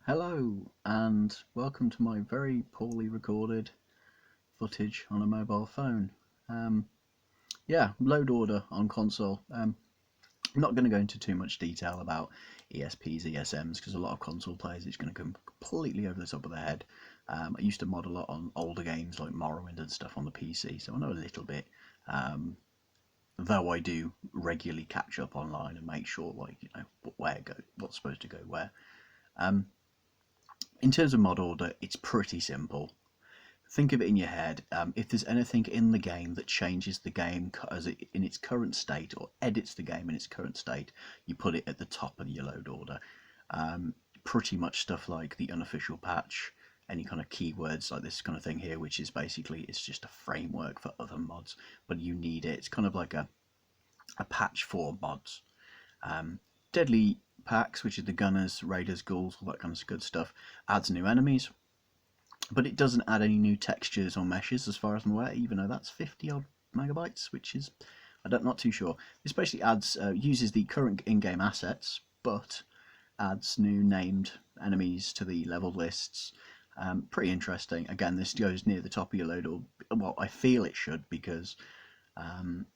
Hello and welcome to my very poorly recorded footage on a mobile phone. Um, Load order on console. I'm not going to go into too much detail about ESPs, ESMs, because a lot of console players it's going to come completely over the top of their head. I used to mod a lot on older games like Morrowind and stuff on the PC, so I know a little bit. Though I do regularly catch up online and make sure, what's supposed to go where. Um, in terms of mod order, it's pretty simple. Think of it in your head. If there's anything in the game that changes the game in its current state or edits the game in its current state, you put it at the top of your load order. Pretty much stuff like the unofficial patch, any kind of keywords like this kind of thing here, which is basically it's just a framework for other mods, but you need it. It's kind of like a patch for mods. Deadly packs, which is the gunners, raiders, ghouls, all that kind of good stuff, adds new enemies, but it doesn't add any new textures or meshes as far as I'm aware, even though that's 50 odd megabytes, which is not too sure. This basically uses the current in-game assets, but adds new named enemies to the level lists. Pretty interesting. Again, this goes near the top of your load, or well, I feel it should, because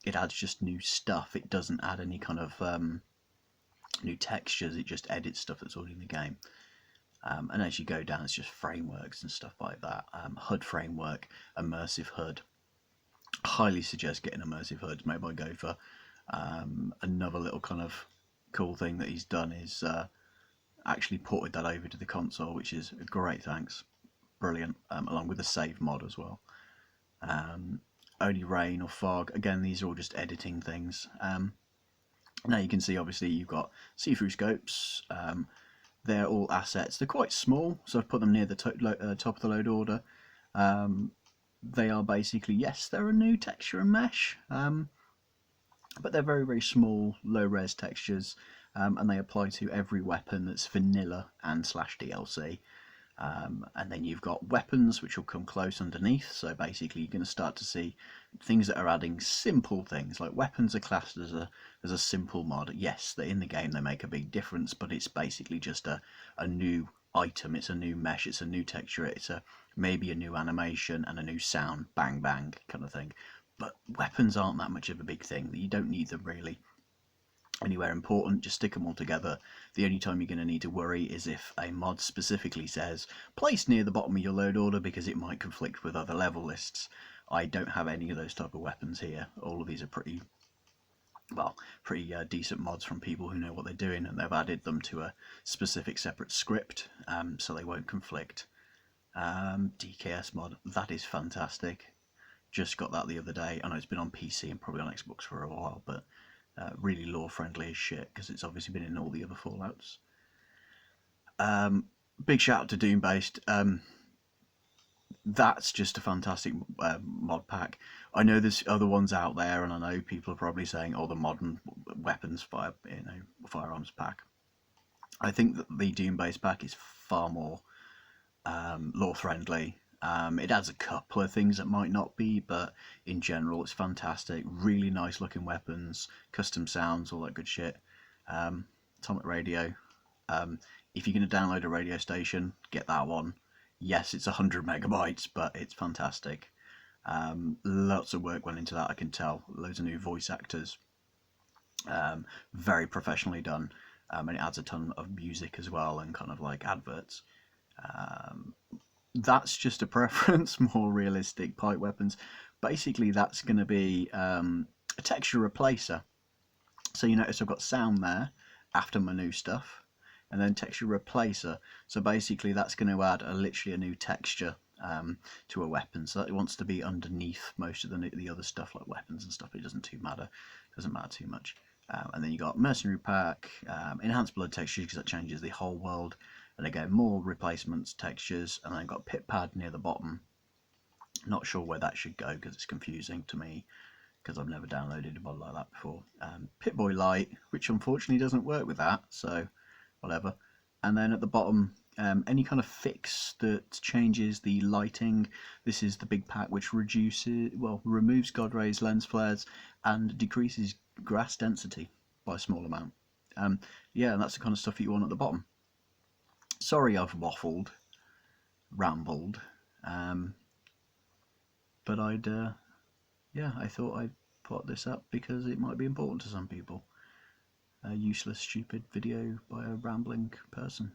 it adds just new stuff. It doesn't add any kind of new textures. It just edits stuff that's already in the game. And as you go down, it's just frameworks and stuff like that. HUD framework, immersive HUD. Highly suggest getting immersive HUD. Maybe I go for another little kind of cool thing that he's done is actually ported that over to the console, which is great. Thanks, brilliant. Along with the save mod as well. Only rain or fog. Again, these are all just editing things. Now you can see, obviously, you've got see-through scopes. They're all assets. They're quite small, so I've put them near the top of the load order. They are basically, yes, they're a new texture and mesh, but they're very, very small, low-res textures, and they apply to every weapon that's vanilla and slash DLC. And then you've got weapons which will come close underneath, so basically you're going to start to see things that are adding simple things, like weapons are classed as a simple mod. Yes, in the game they make a big difference, but it's basically just a new item, it's a new mesh, it's a new texture, it's maybe a new animation and a new sound, bang bang kind of thing. But weapons aren't that much of a big thing, you don't need them really anywhere important, just stick them all together. The only time you're going to need to worry is if a mod specifically says place near the bottom of your load order because it might conflict with other level lists. I don't have any of those type of weapons here. All of these are pretty decent mods from people who know what they're doing, and they've added them to a specific separate script, so they won't conflict. DKS mod, that is fantastic. Just got that the other day. I know it's been on PC and probably on Xbox for a while, but really lore friendly as shit because it's obviously been in all the other Fallouts. Big shout out to Doombased. That's just a fantastic mod pack. I know there's other ones out there, and I know people are probably saying, "Oh, the modern weapons firearms pack." I think that the Doombased pack is far more lore friendly. It adds a couple of things that might not be, but in general, it's fantastic. Really nice looking weapons, custom sounds, all that good shit. Atomic Radio. If you're going to download a radio station, get that one. Yes, it's 100 megabytes, but it's fantastic. Lots of work went into that, I can tell. Loads of new voice actors. Very professionally done. And it adds a ton of music as well and kind of like adverts. That's just a preference. More realistic pipe weapons. Basically, that's going to be a texture replacer. So you notice I've got sound there after my new stuff, and then texture replacer. So basically, that's going to add literally a new texture to a weapon. So it wants to be underneath most of the other stuff like weapons and stuff. It doesn't matter too much. And then you got mercenary pack, enhanced blood textures because that changes the whole world. And again, more replacements, textures, and then got pit pad near the bottom. Not sure where that should go because it's confusing to me because I've never downloaded a mod like that before. Pip-Boy Light, which unfortunately doesn't work with that, so whatever. And then at the bottom, any kind of fix that changes the lighting. This is the big pack which removes God rays, lens flares, and decreases grass density by a small amount. And that's the kind of stuff that you want at the bottom. Sorry I've rambled, but I thought I'd put this up because it might be important to some people. A useless, stupid video by a rambling person.